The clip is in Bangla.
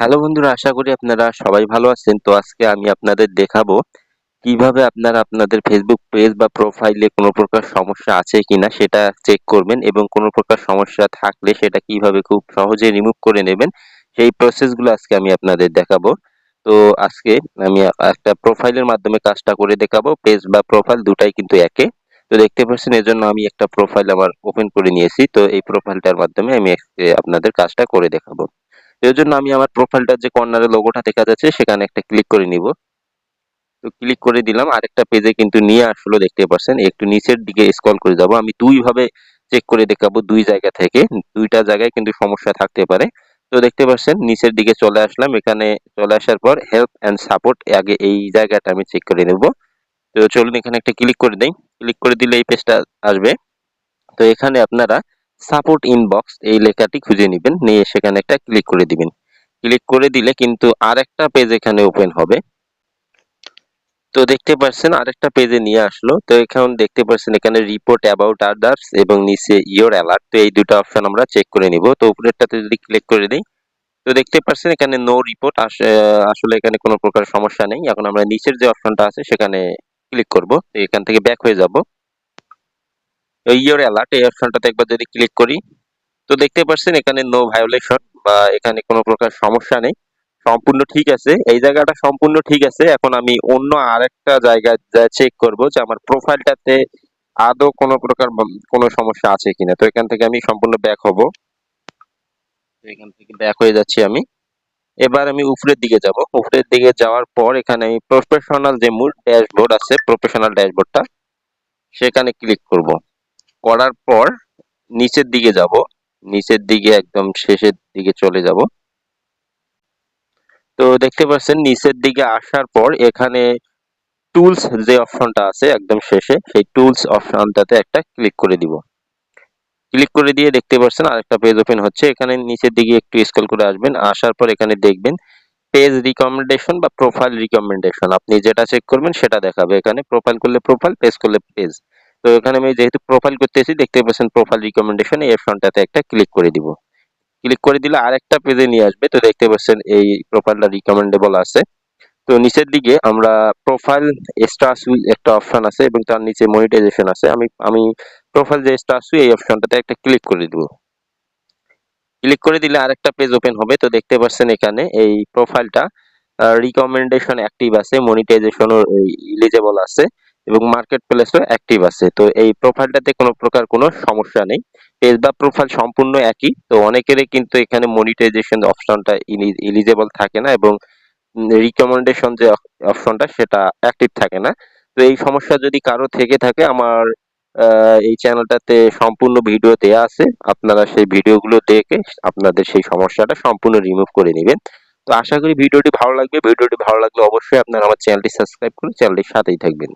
হ্যালো বন্ধুরা, আশা করি আপনারা সবাই ভালো আছেন। তো আজকে আমি আপনাদের দেখাবো কিভাবে আপনারা আপনাদের ফেসবুক পেজ বা প্রোফাইলে কোনো প্রকার সমস্যা আছে কিনা সেটা চেক করবেন এবং কোনো প্রকার সমস্যা থাকলে সেটা কিভাবে খুব সহজে রিমুভ করে নেবেন সেই প্রসেসগুলো আজকে আমি আপনাদের দেখাবো। তো আজকে আমি একটা প্রোফাইলের মাধ্যমে কাজটা করে দেখাবো। পেজ বা প্রোফাইল দুটাই কিন্তু একে। তো দেখতে পাচ্ছেন এজন্য আমি একটা প্রোফাইল আমার ওপেন করে নিয়েছি। তো এই প্রোফাইলটার মাধ্যমে আমি আজকে আপনাদের কাজটা করে দেখাবো। এর জন্য আমি আমার প্রোফাইলটার যে কর্নারে লোগোটা দেখা যাচ্ছে সেখানে একটা ক্লিক করে নিব। তো ক্লিক করে দিলাম, আরেকটা পেজে কিন্তু নিয়ে আসলো দেখতে পাচ্ছেন। একটু নিচের দিকে স্ক্রল করে যাব। আমি দুই ভাবে চেক করে দেখাবো, দুই জায়গা থেকে। দুইটা জায়গায় কিন্তু সমস্যা থাকতে পারে। তো দেখতে পাচ্ছেন নিচের দিকে চলে আসলাম। এখানে চলে আসার পর হেল্প এন্ড সাপোর্ট, আগে এই জায়গাটা আমি চেক করে নেব। তো চলুন এখানে একটা ক্লিক করে দেই। ক্লিক করে দিলে এই পেজটা আসবে। তো এখানে আপনারা সাপোর্ট ইনবক্স এই লেখাটি খুঁজে নেবেন, নিয়ে সেখানে একটা ক্লিক করে দিবেন। ক্লিক করে দিলে কিন্তু আরেকটা পেজ এখানে ওপেন হবে। তো দেখতে পাচ্ছেন আরেকটা পেজে নিয়ে আসলো। তো এখন দেখতে পাচ্ছেন এখানে রিপোর্ট অ্যাবাউট আদার্স এবং নিচে ইওর অ্যালার্ট। তো এই দুটো অপশন আমরা চেক করে নিব। তো উপরেরটাতে যদি ক্লিক করে দিই, তো দেখতে পাচ্ছেন এখানে নো রিপোর্ট, আসলে এখানে কোনো প্রকার সমস্যা নেই। এখন আমরা নিচের যে অপশনটা আছে সেখানে ক্লিক করব। তো এখান থেকে ব্যাক হয়ে যাব। ইওর অ্যালার্ট এই অপশনটাতে একবার যদি ক্লিক করি, তো দেখতে পাচ্ছেন এখানে নো ভায়োলেশন বা এখানে কোনো প্রকার সমস্যা নেই, সম্পূর্ণ ঠিক আছে। এই জায়গাটা সম্পূর্ণ ঠিক আছে। এখন আমি অন্য আরেকটা জায়গায় চেক করব যে আমার প্রোফাইলটাতে আদৌ কোনো প্রকার কোনো সমস্যা আছে কিনা। তো এখান থেকে আমি সম্পূর্ণ ব্যাক হব। তো এখান থেকে ব্যাক হয়ে যাচ্ছি আমি। এবার আমি উপরের দিকে যাব। উপরের দিকে যাওয়ার পর এখানে আমি প্রফেশনাল যে মূল ড্যাশবোর্ড আছে, প্রফেশনাল ড্যাশবোর্ডটা সেখানে ক্লিক করব। করার পর নিচের দিকে যাব। নিচের দিকে একদম শেষের দিকে চলে যাব। তো দেখতে পাচ্ছেন নিচের দিকে আসার পর এখানে টুলস যে অপশনটা আছে একদম শেষে, সেই টুলস অপশনটাতে একটা ক্লিক করে দিব। ক্লিক করে দিয়ে দেখতে পাচ্ছেন আরেকটা পেজ ওপেন হচ্ছে। এখানে নিচের দিকে একটু স্ক্রল করে আসবেন। আসার পর এখানে দেখবেন পেজ রিকমেন্ডেশন বা প্রোফাইল রিকমেন্ডেশন, আপনি যেটা চেক করবেন সেটা দেখাবে। এখানে প্রোফাইল করলে প্রোফাইল, পেজ করলে পেজ। তো এখানে আমি যেহেতু প্রোফাইল করতেছি, দেখতে পাচ্ছেন প্রোফাইল রিকমেন্ডেশন এই অপশনটাতে একটা ক্লিক করে দিব। ক্লিক করে দিলে আরেকটা পেজে নিয়ে আসবে। তো দেখতে পাচ্ছেন এই প্রোফাইলটা রিকমেন্ডেবল আছে। তো নিচের দিকে আমরা প্রোফাইল স্টার্স উইথ একটা অপশন আছে এবং তার নিচে মনিটাইজেশন আছে। আমি আমি প্রোফাইল যে স্টার্স উইথ এই অপশনটাতে একটা ক্লিক করে দিব। ক্লিক করে দিলে আরেকটা পেজ ওপেন হবে। তো দেখতে পাচ্ছেন এখানে এই প্রোফাইলটা রিকমেন্ডেশন অ্যাক্টিভ আছে, মনিটাইজেশনও এলিজেবল আছে এবং মার্কেট প্লেসও অ্যাক্টিভ আছে। তো এই প্রোফাইলটাতে কোনো প্রকার কোনো সমস্যা নেই। পেজ বা প্রোফাইল সম্পূর্ণ একই। তো অনেকেরই কিন্তু এখানে মনিটাইজেশন অপশনটা এলিজেবল থাকে না এবং রিকমেন্ডেশন যে অপশনটা সেটা অ্যাক্টিভ থাকে না। তো এই সমস্যা যদি কারো থেকে থাকে, আমার এই চ্যানেলটাতে সম্পূর্ণ ভিডিও দেয়া আছে। আপনারা সেই ভিডিওগুলো দেখে আপনাদের সেই সমস্যাটা সম্পূর্ণ রিমুভ করে নেবেন। তো আশা করি ভিডিওটি ভালো লাগবে। ভিডিওটি ভালো লাগলে অবশ্যই আপনারা আমার চ্যানেলটি সাবস্ক্রাইব করে চ্যানেলটির সাথেই থাকবেন।